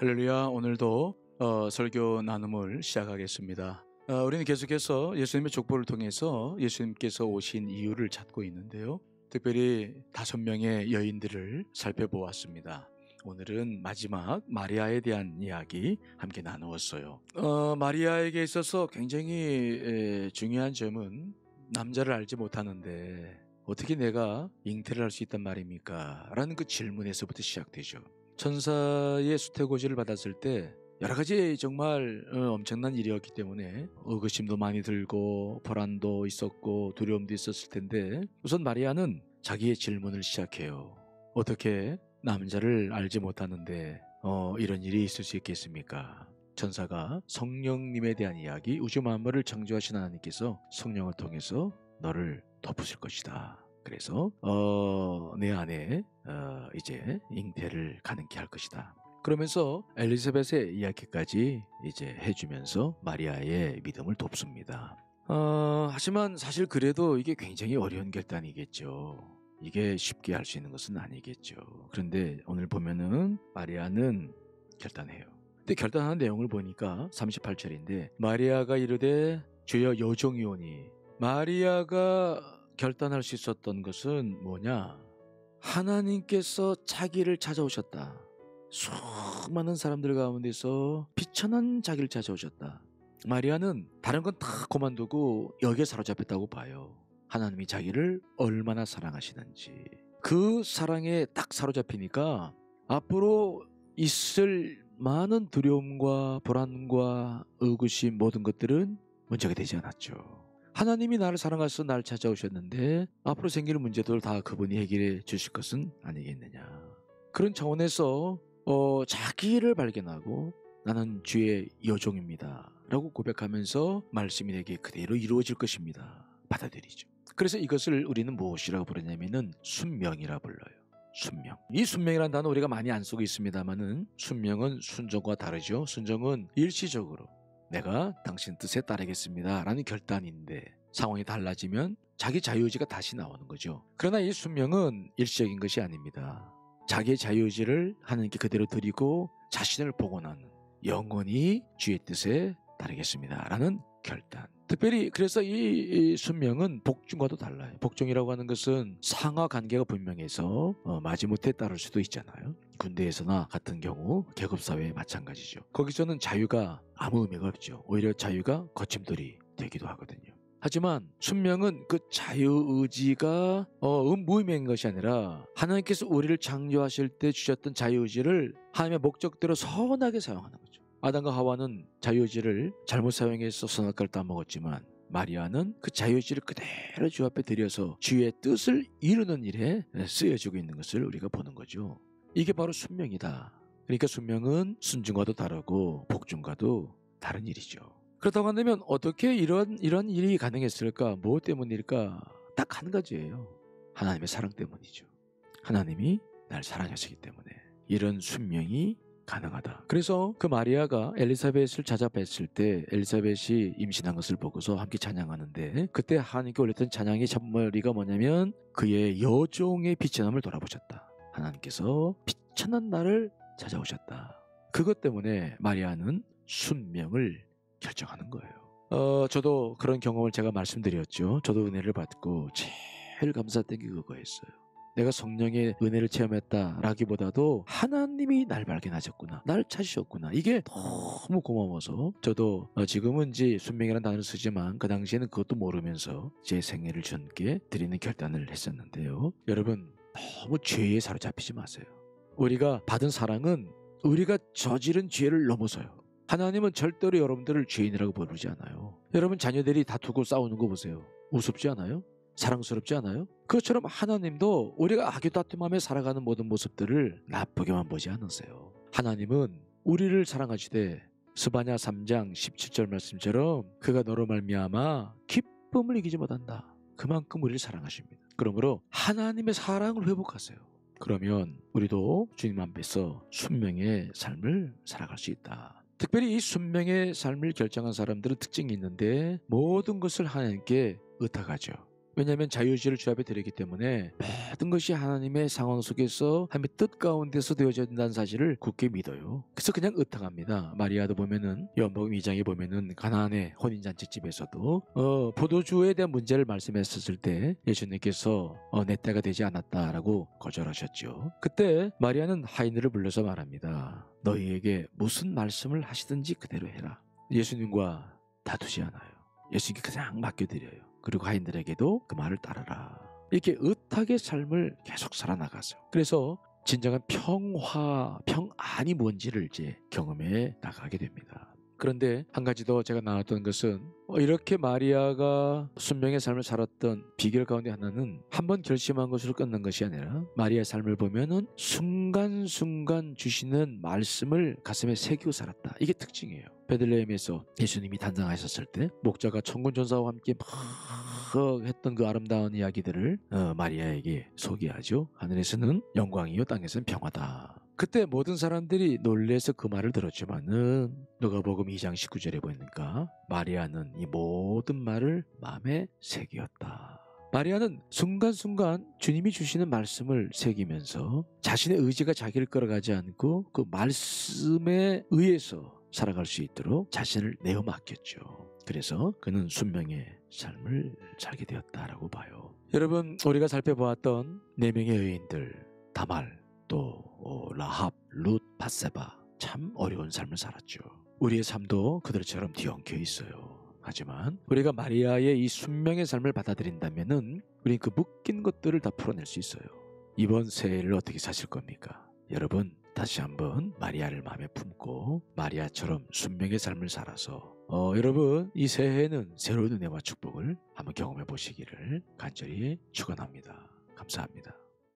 할렐루야. 오늘도 설교 나눔을 시작하겠습니다. 우리는 계속해서 예수님의 족보를 통해서 예수님께서 오신 이유를 찾고 있는데요. 특별히 5명의 여인들을 살펴보았습니다. 오늘은 마지막 마리아에 대한 이야기 함께 나누었어요. 마리아에게 있어서 굉장히 중요한 점은 남자를 알지 못하는데 어떻게 내가 잉태를 할 수 있단 말입니까? 라는 그 질문에서부터 시작되죠. 천사의 수태고지를 받았을 때 여러 가지 정말 엄청난 일이었기 때문에 의구심도 많이 들고 불안도 있었고 두려움도 있었을 텐데, 우선 마리아는 자기의 질문을 시작해요. 어떻게 남자를 알지 못하는데 이런 일이 있을 수 있겠습니까? 천사가 성령님에 대한 이야기, 우주 만물을 창조하신 하나님께서 성령을 통해서 너를 덮으실 것이다. 그래서 내 안에 이제 잉태를 가능케 할 것이다. 그러면서 엘리사벳의 이야기까지 이제 해주면서 마리아의 믿음을 돕습니다. 하지만 사실 그래도 이게 굉장히 어려운 결단이겠죠. 이게 쉽게 할 수 있는 것은 아니겠죠. 그런데 오늘 보면은 마리아는 결단해요. 근데 결단하는 내용을 보니까 38절인데, 마리아가 이르되 주여 여종이오니. 마리아가 결단할 수 있었던 것은 뭐냐? 하나님께서 자기를 찾아오셨다. 수많은 사람들 가운데서 비천한 자기를 찾아오셨다. 마리아는 다른 건 다 그만두고 여기에 사로잡혔다고 봐요. 하나님이 자기를 얼마나 사랑하시는지. 그 사랑에 딱 사로잡히니까 앞으로 있을 많은 두려움과 불안과 의구심, 모든 것들은 문제가 되지 않았죠. 하나님이 나를 사랑하셔서 나를 찾아오셨는데 앞으로 생기는 문제들을 다 그분이 해결해 주실 것은 아니겠느냐. 그런 차원에서 자기를 발견하고 나는 주의 여종입니다 라고 고백하면서 말씀이 내게 그대로 이루어질 것입니다. 받아들이죠. 그래서 이것을 우리는 무엇이라고 부르냐면은 순명이라 불러요. 순명. 이 순명이라는 단어 우리가 많이 안 쓰고 있습니다만은, 순명은 순종과 다르죠. 순종은 일시적으로 내가 당신 뜻에 따르겠습니다 라는 결단인데, 상황이 달라지면 자기 자유의지가 다시 나오는 거죠. 그러나 이 순명은 일시적인 것이 아닙니다. 자기의 자유의지를 하나님께 그대로 드리고 자신을 복원하는, 영원히 주의 뜻에 따르겠습니다 라는 결단. 특별히 그래서 이 순명은 복종과도 달라요. 복종이라고 하는 것은 상하 관계가 분명해서 마지못해 따를 수도 있잖아요. 군대에서나 같은 경우 계급사회에 마찬가지죠. 거기서는 자유가 아무 의미가 없죠. 오히려 자유가 거침돌이 되기도 하거든요. 하지만 순명은 그 자유의지가 무의미한 것이 아니라 하나님께서 우리를 창조하실 때 주셨던 자유의지를 하나님의 목적대로 선하게 사용하는 거죠. 아담과 하와는 자유의지를 잘못 사용해서 선악과를 따먹었지만, 마리아는 그 자유의지를 그대로 주 앞에 들여서 주의 뜻을 이루는 일에 쓰여지고 있는 것을 우리가 보는 거죠. 이게 바로 순명이다. 그러니까 순명은 순종과도 다르고 복종과도 다른 일이죠. 그렇다고 한다면 어떻게 이런 일이 가능했을까? 무엇 때문일까? 딱 한 가지예요. 하나님의 사랑 때문이죠. 하나님이 날 사랑하시기 때문에 이런 순명이 가능하다. 그래서 그 마리아가 엘리사벳을 찾아뵀을 때 엘리사벳이 임신한 것을 보고서 함께 찬양하는데, 그때 하나님께 올렸던 찬양의 첫머리가 뭐냐면 그의 여종의 비천함을 돌아보셨다. 하나님께서 비천한 나를 찾아오셨다. 그것 때문에 마리아는 순명을 결정하는 거예요. 저도 그런 경험을 제가 말씀드렸죠. 저도 은혜를 받고 제일 감사했던 게 그거였어요. 내가 성령의 은혜를 체험했다라기보다도 하나님이 날 발견하셨구나, 날 찾으셨구나, 이게 너무 고마워서 저도 지금은 이제 순명이라는 단어를 쓰지만 그 당시에는 그것도 모르면서 제 생애를 주님께 드리는 결단을 했었는데요. 여러분, 너무 죄에 사로잡히지 마세요. 우리가 받은 사랑은 우리가 저지른 죄를 넘어서요. 하나님은 절대로 여러분들을 죄인이라고 부르지 않아요. 여러분 자녀들이 다투고 싸우는 거 보세요. 우습지 않아요? 사랑스럽지 않아요? 그것처럼 하나님도 우리가 악의 다툼하며 살아가는 모든 모습들을 나쁘게만 보지 않으세요. 하나님은 우리를 사랑하시되 스바냐 3장 17절 말씀처럼 그가 너로 말미암아 기쁨을 이기지 못한다. 그만큼 우리를 사랑하십니다. 그러므로 하나님의 사랑을 회복하세요. 그러면 우리도 주님 앞에서 순명의 삶을 살아갈 수 있다. 특별히 이 순명의 삶을 결정한 사람들은 특징이 있는데 모든 것을 하나님께 의탁하죠. 왜냐하면 자유의지를 주 앞에 드리기 때문에 모든 것이 하나님의 상황 속에서 하나님의 뜻 가운데서 되어져야 된다는 사실을 굳게 믿어요. 그래서 그냥 의탁합니다. 마리아도 보면은 요한복음 2장에 보면은 가나안의 혼인잔치집에서도 포도주에 대한 문제를 말씀했었을 때 예수님께서 내 때가 되지 않았다라고 거절하셨죠. 그때 마리아는 하인들을 불러서 말합니다. 너희에게 무슨 말씀을 하시든지 그대로 해라. 예수님과 다투지 않아요. 예수님께 그냥 맡겨드려요. 그리고 하인들에게도 그 말을 따르라. 이렇게 의탁의 삶을 계속 살아나가죠. 그래서 진정한 평안이 뭔지를 이제 경험해 나가게 됩니다. 그런데 한 가지 더 제가 나왔던 것은 이렇게 마리아가 순명의 삶을 살았던 비결 가운데 하나는 한 번 결심한 것으로 끝난 것이 아니라 마리아의 삶을 보면은 순간순간 주시는 말씀을 가슴에 새기고 살았다. 이게 특징이에요. 베들레헴에서 예수님이 탄생하셨을 때 목자가 천군 천사와 함께 막 했던 그 아름다운 이야기들을 마리아에게 소개하죠. 하늘에서는 영광이요 땅에서는 평화다. 그때 모든 사람들이 놀래서 그 말을 들었지만은 누가복음 2장 19절에 보니까 마리아는 이 모든 말을 마음에 새겼다. 마리아는 순간순간 주님이 주시는 말씀을 새기면서 자신의 의지가 자기를 끌어가지 않고 그 말씀에 의해서 살아갈 수 있도록 자신을 내어 맡겼죠. 그래서 그는 순명의 삶을 살게 되었다라고 봐요. 여러분, 우리가 살펴보았던 4명의 여인들, 다말, 또 라합, 룻, 밧세바, 참 어려운 삶을 살았죠. 우리의 삶도 그들처럼 뒤엉켜 있어요. 하지만 우리가 마리아의 이 순명의 삶을 받아들인다면은 우리 그 묶인 것들을 다 풀어낼 수 있어요. 이번 새해를 어떻게 사실 겁니까? 여러분, 다시 한번 마리아를 마음에 품고 마리아처럼 순명의 삶을 살아서 여러분, 이 새해에는 새로운 은혜와 축복을 한번 경험해 보시기를 간절히 축원합니다. 감사합니다.